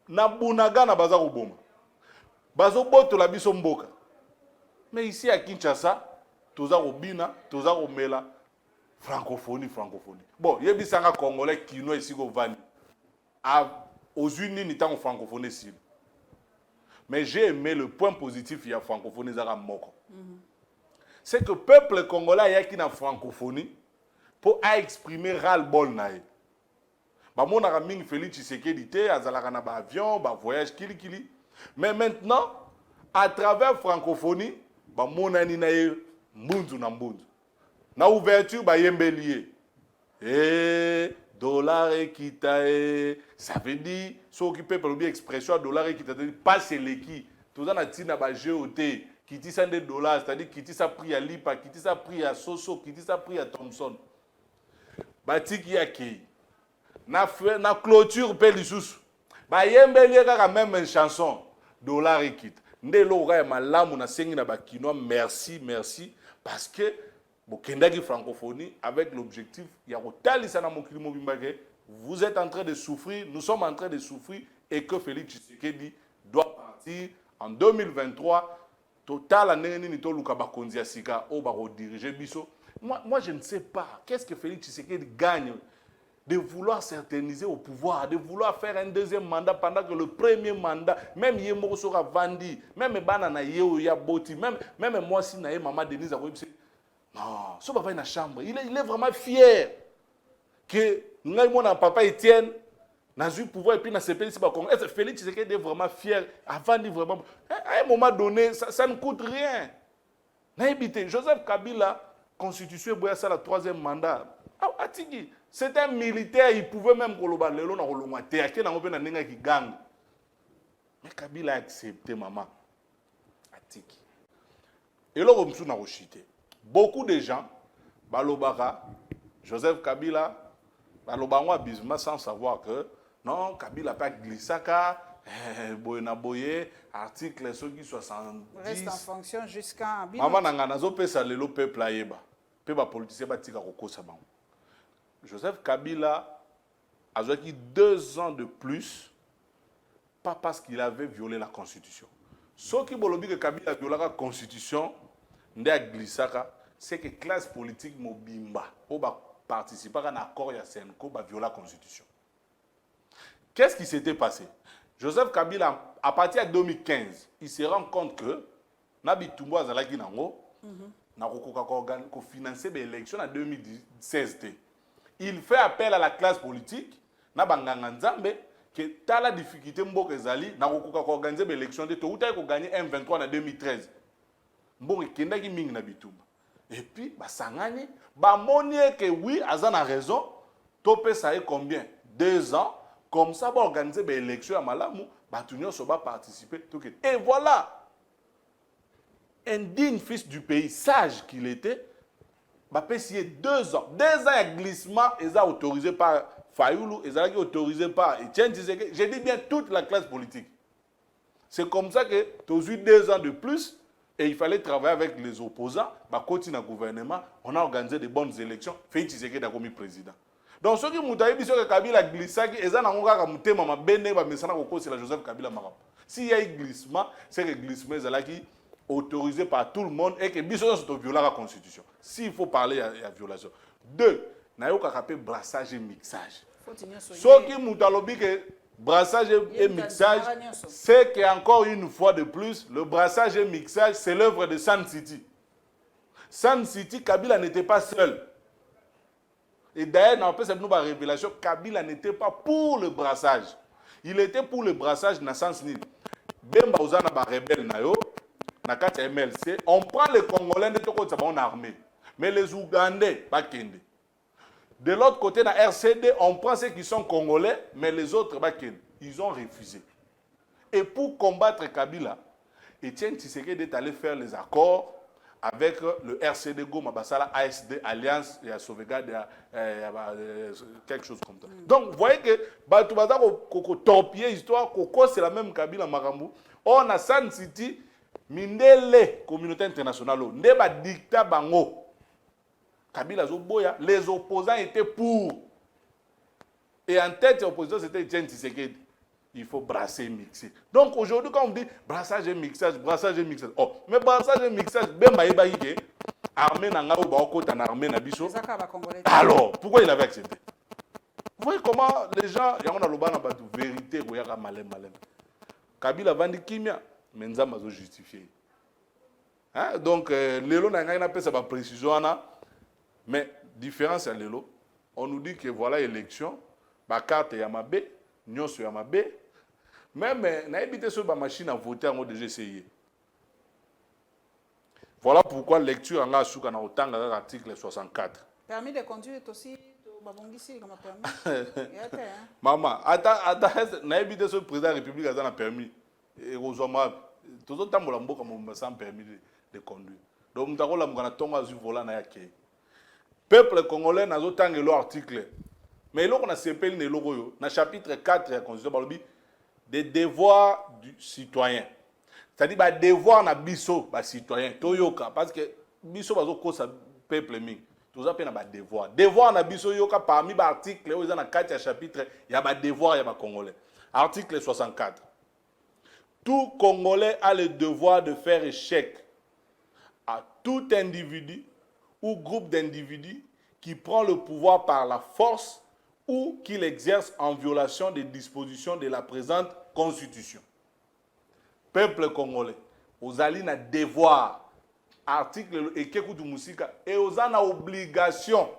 Speaker 2: Na bunaga na baza koboma. Bazo boto la biso mboka. Mais ici à Kinshasa, toza robina, toza romela. Francophonie. Bon, il y a des Congolais qui sont ici au Vani. Aux Unis, nous sommes francophones ici. Mais j'ai aimé le point positif, il y a francophonie Zara Moko. C'est que le peuple congolais y a qui na francophonie pour exprimer ras-le-bol nae. Ba mon araming Félix Tshisekedi té azalaka na ba avion, ba voyage kili. Mais maintenant, à travers francophonie, ba mon ani nae mbunzu na mbunzu. Na ouverture ba yembelier. Dollar ekita ça veut dire ceux qui peuvent bien expression dollar ekita pas c'est l'équi. Tout ça na tina ba GOT qui dit ça des dollars, c'est-à-dire qui dit ça prix à Lipa, qui dit ça prix à Soso, qui dit ça prix à Thompson. Ba tiki yaki. Na clôture pe lisusu. Ba yembelier kaka même une chanson dollar ekita. Ndelo ga malamu na sengi na ba kinois merci parce que Bokendaki francophonie avec l'objectif vous êtes en train de souffrir, nous sommes en train de souffrir et que Félix Tshisekedi doit partir en 2023 total année ni to luka bakonzi asika o ba diriger biso. Moi je ne sais pas qu'est-ce que Félix Tshisekedi gagne de vouloir s'éterniser au pouvoir, de vouloir faire un deuxième mandat pendant que le premier mandat, même Yemo sera vendu, même Banana Yeo ya Boti, même moi si na maman Denise a non, ce papa est dans la chambre. Il est vraiment fier que mon papa Étienne n'a eu pouvoir et puis n'a CPI. Félix Tshisekedi est vraiment fier. Avant de vraiment. À un moment donné, ça ne coûte rien. Joseph Kabila, constitué pour ça le troisième mandat. C'est un militaire, il pouvait même mais Kabila a accepté maman. Atiki. Et là, on a rechuté. Beaucoup de gens, Balobara, Joseph Kabila, Balobara Bisma sans savoir que non, Kabila n'a pas glissé, Boyena Boye, article 70.
Speaker 1: Reste en fonction jusqu'à.
Speaker 2: Maman Nanganazo pesa lelo peuple aïeba. Peuple politicien batika koko saban. Joseph Kabila a joué 2 ans de plus, pas parce qu'il avait violé la Constitution. Ce qui bolobi que Kabila a violé la Constitution, c'est que la classe politique mobimba va participer à un accord à Senko va violer la Constitution. Qu'est-ce qui s'était passé? Joseph Kabila, à partir de 2015, il se rend compte que Nabitumbo Azalaki Nango n'a pas financé l'élection en 2016. Il fait appel à la classe politique, que tu as la difficulté n'a pas organisé l'élection de tout a gagné M23 en 2013. Bon, et puis, Sangani, que oui, Azan a raison, Topé ça est combien? 2 ans, comme ça, va organiser l'élection à Malamou, Batunion va participer. Et voilà, un digne fils du pays, sage qu'il était, va payer 2 ans. 2 ans de glissement, ils ont autorisé par Fayoulou, ils ont autorisé par Etienne Tshisekedi, je dis bien toute la classe politique. C'est comme ça que tu as eu 2 ans de plus. Et il fallait travailler avec les opposants. Bah, continuer le gouvernement, on a organisé de bonnes élections. Félix Tshisekedi a commis président. Donc ceux qui moutaye biso que Kabila glissaki eza na ngoka ka mutema mabende ba mesana ko la Joseph Kabila makambo. S'il y a un glissement, c'est que le glissement est qui autorisé par tout le monde et que biso sont violer la constitution. S'il faut parler il y a violation. Deux, na yo ka kapé brassage et mixage. Ceux qui moutalobi que brassage et mixage, c'est que encore une fois de plus, le brassage et mixage, c'est l'œuvre de Sun City. Sun City, Kabila n'était pas seul. Et d'ailleurs, dans la révélation, Kabila n'était pas pour le brassage. Il était pour le brassage dans le sens ni Bemba Ozana ba rebelle na yo, na kati MLC, on prend les Congolais de toko tsa bon armée. Mais les Ougandais pas kende. De l'autre côté dans RCD, on prend ceux qui sont Congolais, mais les autres pas kende. Ils ont refusé. Et pour combattre Kabila, Etienne Tshisekedi est allé faire les accords avec le RCD Goma Basala ASD Alliance et à sauvegarde quelque chose comme ça. Donc vous voyez que Batoubaza ko torpiller histoire Koko c'est la même Kabila Marambu. On a Sun City mindele communauté internationale ne ba dicta bango. Kabila Zoboya, les opposants étaient pour. Et en tête de l'opposition c'était Etienne Tshisekedi. Il faut brasser et mixer. Donc aujourd'hui, quand on dit brassage et mixage, oh, mais brassage et mixage, ben baïbaïke, armée n'a pas beaucoup en armée n'a biso. Alors, pourquoi il avait accepté? Vous voyez comment les gens, il y a un loba n'a pas de vérité, il y a un malin. Kabila vandi kimia, mais nous avons justifié. Hein? Donc, l'élo n'a pas appelé ça par précision, mais différence à l'élo, on nous dit que voilà l'élection, ma carte est à ma baie, nyonso ya mabe. Même, n'a évité sur ma machine à voter en déjà essayé. Voilà pourquoi lecture en a souka na autant l'article 64.
Speaker 1: Permis de conduire aussi, babongisi comme permis.
Speaker 2: Maman, n'a évité sur le président de la République a permis. Et Rosoma, tout le temps mon sans permis de conduire. Donc nous avons la mugana tonga zu volant na yake. Peuple congolais n'a autant que l'article. Mais là, on a CPL dans le chapitre 4 de la Constitution, des devoirs du citoyen. C'est-à-dire que les devoirs na biso, les citoyens, parce que biso bazo kosa peuple mi. Tout ça, il y a des devoirs. Devoirs na biso yoka parmi les articles, il y a 4 chapitres, il y a des devoirs, il y a des Congolais. Article 64. Tout Congolais a le devoir de faire échec à tout individu ou groupe d'individus qui prend le pouvoir par la force ou qu'il exerce en violation des dispositions de la présente Constitution. Peuple congolais, aux alliés na devoir, article et kekutu musika, et aux na obligation.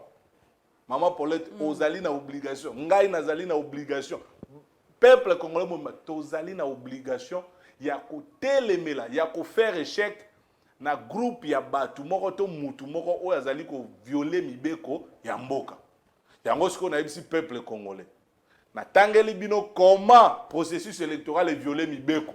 Speaker 2: Maman Paulette, aux alliés na obligation. Ngai na zali na obligation. Peuple congolais, aux alliés na obligation. Il y a côté les mela, il y a qu'au faire échec na groupe ya batu moko to mutu moko o azali ko violer mibeko ya mboka. Yango ce qu'on a ici peuple congolais. Na tangeli bino comment processus électoral est violé mibeko.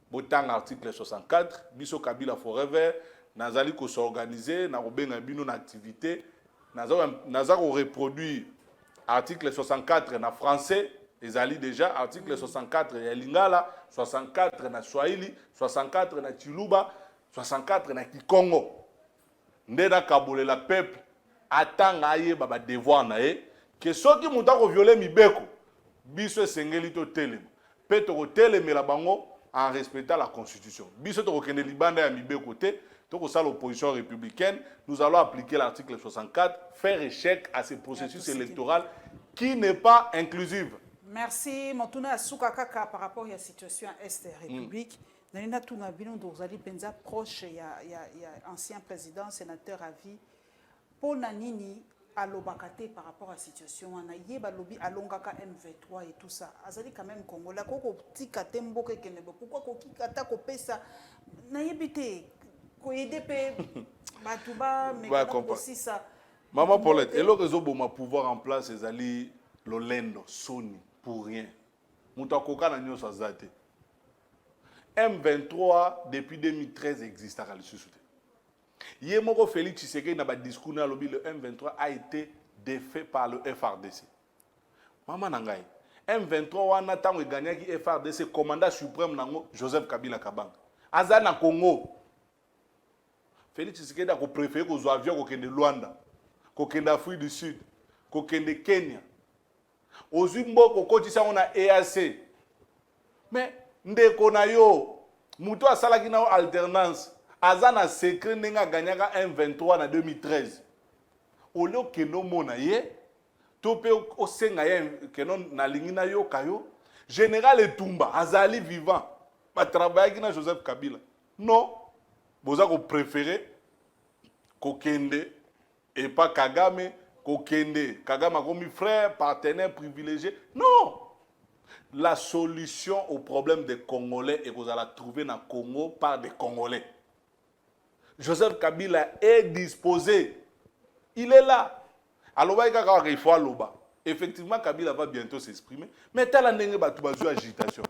Speaker 2: Botang article 64, biso Kabila forever, nazali ko s'organiser, na robenga bino na activité, nazako reproduire article 64 na français, ezali déjà article 64 ya lingala, 64 na swahili, 64 na chiluba, 64 na kikongo. Ndena kabolela peuple atanga aye baba devoir na ye que soki muta ko violer mibeko biso esengeli to telema pe to ko telemela bango en respectant la constitution biso to ko kende libanda ya mibeko te to ko sala opposition républicaine nous allons appliquer l'article 64 faire échec à ce processus électoral qui n'est pas inclusif.
Speaker 1: Merci Motuna Asuka Kaka par rapport à la situation est république. Nalina tuna bino dozali penza proche ya ancien président sénateur à vie. Pour Nanini, alobakate par rapport à la situation, on a yeba lobby alongaka M23 et tout ça. Azali quand même Congolais, koko tika tembo kekene. Pourquoi koki kata ko pesa na yebite ko EDP batuba mais aussi ça.
Speaker 2: Maman Paulette, et le réseau boma pouvoir en place ezali lolendo Sony pour rien. Mutakoka na nyosa zate. M23 depuis 2013 existe à la société. Yemoko Félix Tshisekedi na ba discours na lobby le M23 a été défait par le FRDC. Maman nangai. M23 wana tango gagnaki FRDC commandant suprême nango Joseph Kabila Kabanga. Aza na Congo. Félix Tshisekedi a préféré ko zo avion ko kende Luanda, ko kende Afrique du Sud, kokende Kenya ozwi mboka okotisa ngo na EAC mais ndeko na yo mutu asalaki na alternance aza na secret ndenge aganyaka M23 na 2013 olio keno mona ye to pe osenga ye keno nalingi na yo kayo général Etumba azali vivant batravaillaki na Joseph Kabila non boza ko préférer kokende et pas Kagame kokende Kagame comme frère partenaire privilégié non. La solution au problème des Congolais est que vous allez la trouver dans le Congo par des Congolais. Joseph Kabila est disposé. Il est là. Alors, il faut aller là. Effectivement, Kabila va bientôt s'exprimer. Mais tel agitation.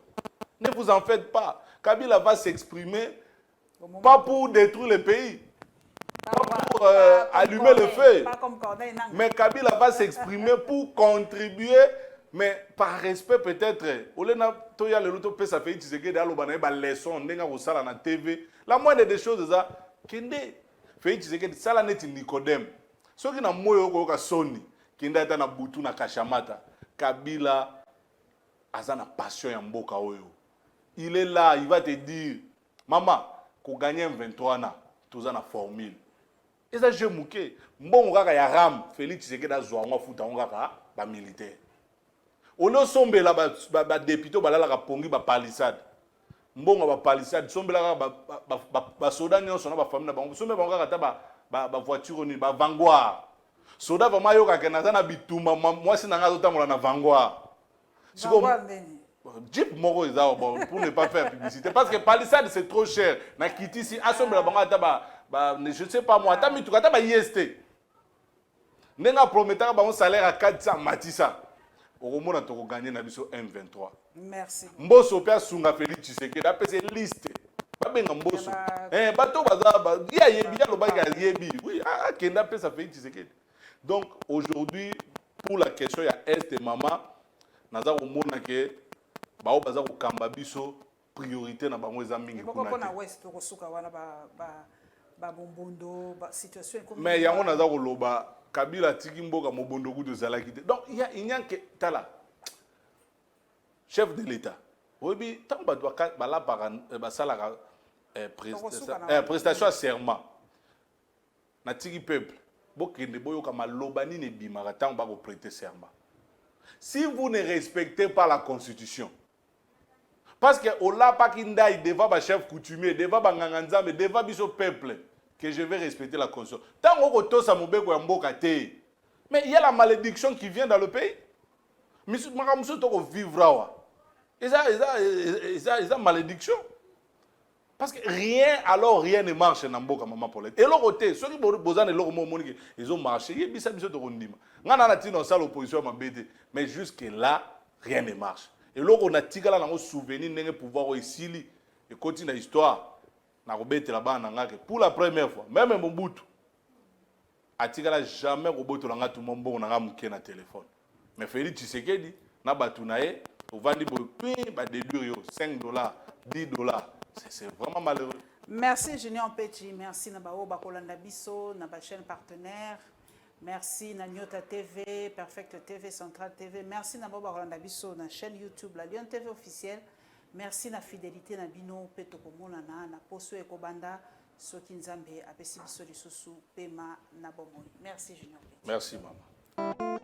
Speaker 2: Ne vous en faites pas. Kabila va s'exprimer pas pour détruire le pays. Pas pour allumer le feu. Mais Kabila va s'exprimer pour contribuer. Mais par respect peut-être, la moindre des choses, c'est Nicodème. Ceux qui n'ont Sony, qui na butu na kashamata, Kabila a une passion en mboka oyo. Il est là, il va te dire, maman, qu'on gagne 23 ans, tout ça na formule. Et ça je mouké, bon kaka ya ram, Félix Tshisekedi a zoa nga futa nga ba militaire. Ono sombe la ba député balala ka pongi ba palissade. Mbonga ba palissade, sombe la ba soda nyonso na ba famille na bango. Sombe bango ka ta ba voiture ni ba vanguard. Soda vraiment yo ka kenaza na bitumba mwasi na nga zotambola na vanguard. Siko Jeep moko eza bon pour ne pas faire publicité parce que palissade c'est trop cher. Na kiti si asombe la bango ta je sais pas moi, ta mituka ta ba IST. Nenga prometaka ba un salaire à 400 matissa. Au moment où on gagne na biso M23.
Speaker 1: Merci.
Speaker 2: Mboso pe asunga Félix Tshisekedi apese liste. Ba benga mboso. Bato baza ya yebi ya lobaka yebi. Oui, kenda pesa Félix Tshisekedi. Donc aujourd'hui pour la question ya Est et Maman, naza komona ke bao baza ko kamba biso priorité na bango eza mingi kuna.
Speaker 1: Pourquoi na West to kosuka wana ba bombondo ba situation comme
Speaker 2: mais yango naza ko loba Kabila tiki mboka mobondo kudo zalaki te. Donc il n'y a que tala chef de l'État. Oui, tant ba doit bala ba sala prestation à serment. Na tiki peuple bokende boyoka maloba ni ne bimaka tant ba ko prêter serment. Si vous ne respectez pas la constitution, parce que ola pa kindai devant ba chef coutumier, devant ba nganganzambe, devant biso peuple que je vais respecter la constitution. Tant qu'on tosa mobeko ya mboka te. Mais il y a la malédiction qui vient dans le pays. Mais makamuso to ko vivre wa. Et ça malédiction. Parce que rien ne marche dans mboka maman Paulette. Et l'autre côté, ceux qui bozane l'autre monique, ils ont marché, ils bisa biso to kondima. Ngana na tino ça l'opposition mabete, mais jusque là rien ne marche. Et l'autre on a tigala na souvenir ndenge pouvoir isili et continue l'histoire. Pour la première fois, même Mobutu, atikala jamais roboto langa tout mon bon na muke na téléphone. Mais Félix Tshisekedi na batunaye, au vandi bopi ba déduire $5, $10. C'est vraiment malheureux.
Speaker 1: Merci Junior Petit, merci na bao bakolanda biso na ba chaîne partenaire. Merci na Nyota TV, Perfect TV, Central TV. Merci na bao bakolanda biso na chaîne YouTube la Lion TV officielle. Merci na fidélité na bino peto komona na poso ekobanda soki nzambe apesi biso lisusu pema na bomoi. Merci Junior.
Speaker 2: Merci maman.